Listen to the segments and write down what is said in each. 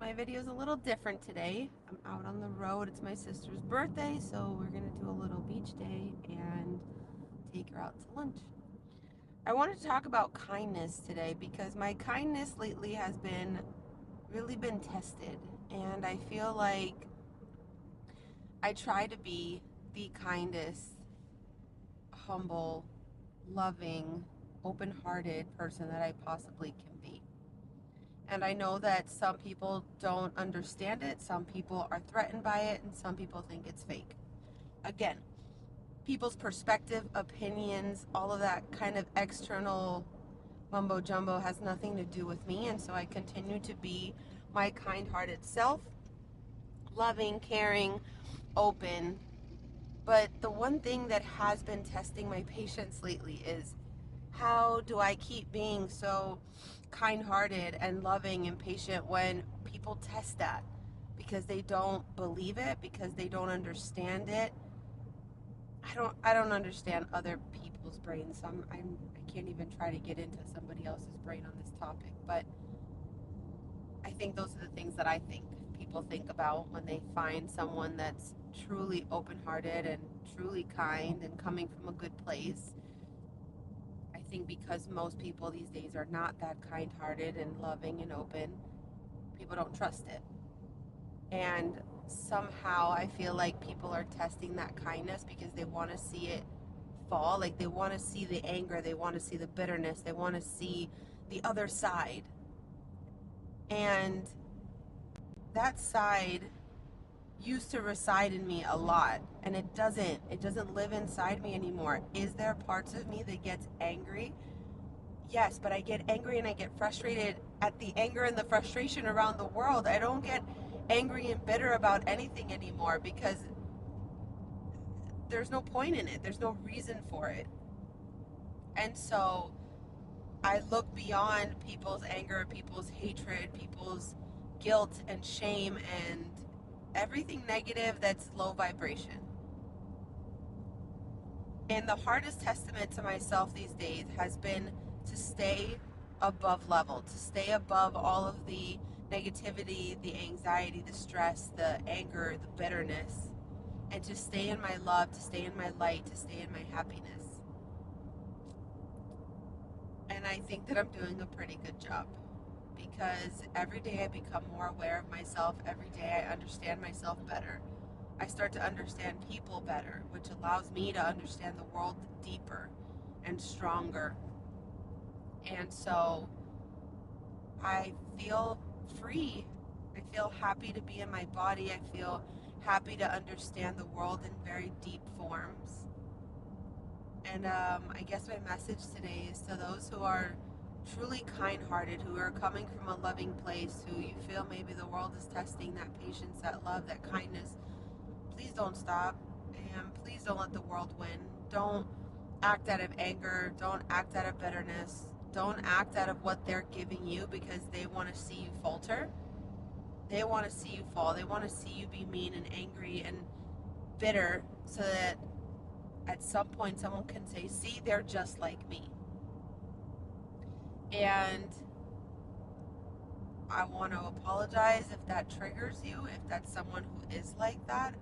My video is a little different today. I'm out on the road. It's my sister's birthday, so we're gonna do a little beach day and take her out to lunch. I wanted to talk about kindness today because my kindness lately has been really been tested, and I feel like I try to be the kindest, humble, loving, open-hearted person that I possibly can be. And I know that some people don't understand it, some people are threatened by it, and some people think it's fake. Again, people's perspective, opinions, all of that kind of external mumbo jumbo has nothing to do with me. And so I continue to be my kind hearted self, loving, caring, open. But the one thing that has been testing my patience lately is how do I keep being so kind hearted and loving and patient when people test that because they don't believe it, because they don't understand it. I don't understand other people's brains, so I can't even try to get into somebody else's brain on this topic. But I think those are the things that I think people think about when they find someone that's truly open hearted and truly kind and coming from a good place. I think because most people these days are not that kind hearted and loving and open, people don't trust it. And somehow I feel like people are testing that kindness because they want to see it fall. Like they want to see the anger, they want to see the bitterness, they want to see the other side. And that side used to reside in me a lot, and it doesn't live inside me anymore. Is there parts of me that gets angry? Yes, but I get angry and I get frustrated at the anger and the frustration around the world. I don't get angry and bitter about anything anymore because there's no point in it. There's no reason for it. And so I look beyond people's anger, people's hatred, people's guilt and shame and everything negative that's low vibration. And the hardest testament to myself these days has been to stay above level, to stay above all of the negativity, the anxiety, the stress, the anger, the bitterness, and to stay in my love, to stay in my light, to stay in my happiness. And I think that I'm doing a pretty good job because every day I become more aware of myself. Every day I understand myself better. I start to understand people better, which allows me to understand the world deeper and stronger. And so I feel free. I feel happy to be in my body. I feel happy to understand the world in very deep forms. And I guess my message today is to those who are truly kind hearted, who are coming from a loving place, who you feel maybe the world is testing that patience, that love, that kindness. Please don't stop, and please don't let the world win. Don't act out of anger. Don't act out of bitterness. Don't act out of what they're giving you because they want to see you falter. They want to see you fall. They want to see you be mean and angry and bitter so that at some point someone can say, see, they're just like me. And I want to apologize if that triggers you, if that's someone who is like that.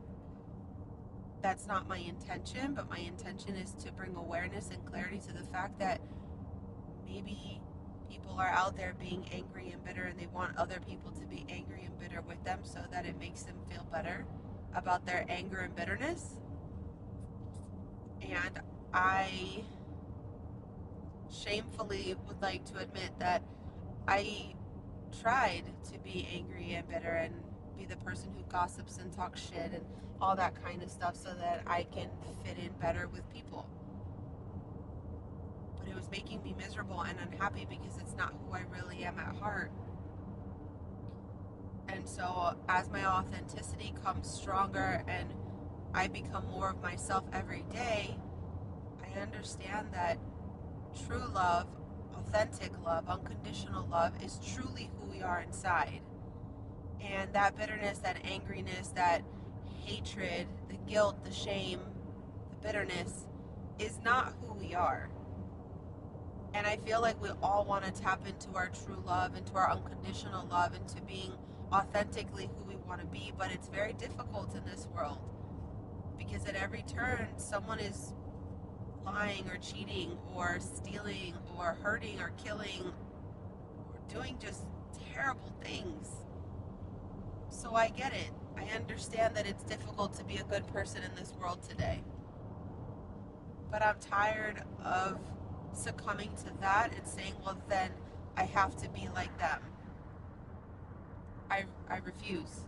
That's not my intention, but my intention is to bring awareness and clarity to the fact that maybe people are out there being angry and bitter and they want other people to be angry and bitter with them so that it makes them feel better about their anger and bitterness. And I shamefully would like to admit that I tried to be angry and bitter and be the person who gossips and talks shit and all that kind of stuff so that I can fit in better with people. But it was making me miserable and unhappy because it's not who I really am at heart. And so as my authenticity comes stronger and I become more of myself every day, I understand that true love, authentic love, unconditional love is truly who we are inside. And that bitterness, that angriness, that hatred, the guilt, the shame, the bitterness is not who we are. And I feel like we all want to tap into our true love, into our unconditional love, into being authentically who we want to be, but it's very difficult in this world because at every turn someone is lying or cheating or stealing or hurting or killing or doing just terrible things. So I get it. I understand that it's difficult to be a good person in this world today. But I'm tired of succumbing to that and saying, well, then I have to be like them. I refuse.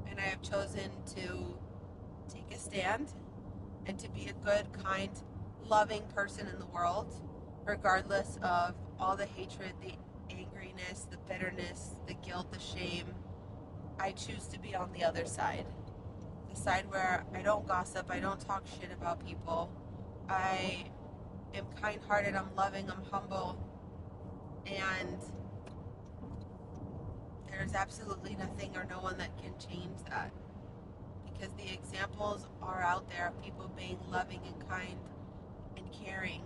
And I have chosen to take a stand and to be a good, kind, loving person in the world, regardless of all the hatred, the angriness, the bitterness, the guilt, the shame. I choose to be on the other side. The side where I don't gossip, I don't talk shit about people. I am kind-hearted, I'm loving, I'm humble, and there's absolutely nothing or no one that can change that. Because the examples are out there of people being loving and kind and caring.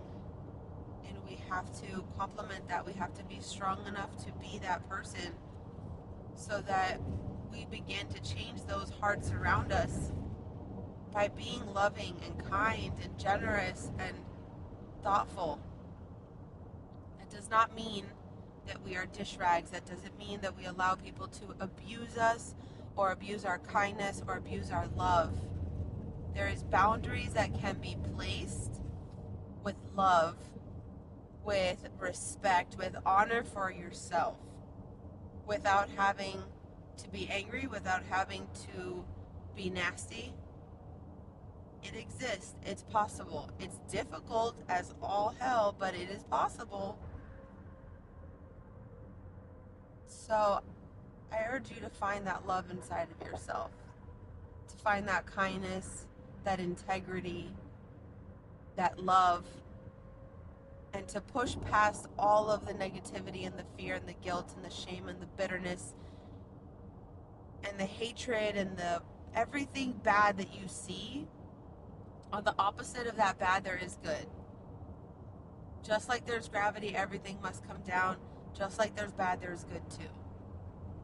And we have to complement that. We have to be strong enough to be that person so that we begin to change those hearts around us by being loving and kind and generous and thoughtful. It does not mean that we are dish rags. That doesn't mean that we allow people to abuse us or abuse our kindness or abuse our love. There is boundaries that can be placed with love, with respect, with honor for yourself, without having to be angry, without having to be nasty. It exists. It's possible. It's difficult as all hell, but it is possible. So I urge you to find that love inside of yourself, to find that kindness, that integrity, that love, and to push past all of the negativity and the fear and the guilt and the shame and the bitterness and the hatred and the everything bad that you see. On the opposite of that bad, there is good. Just like there's gravity, everything must come down. Just like there's bad, there's good too.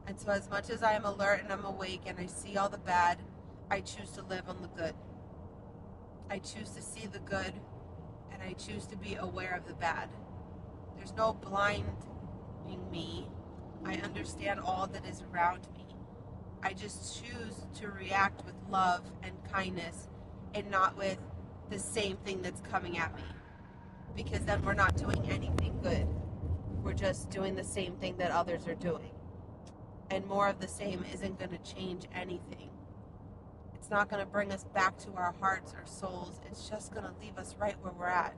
And so as much as I am alert and I'm awake and I see all the bad, I choose to live on the good. I choose to see the good and I choose to be aware of the bad. There's no blinding me. I understand all that is around me. I just choose to react with love and kindness and not with the same thing that's coming at me. Because then we're not doing anything good. We're just doing the same thing that others are doing. And more of the same isn't going to change anything. It's not going to bring us back to our hearts or souls. It's just going to leave us right where we're at.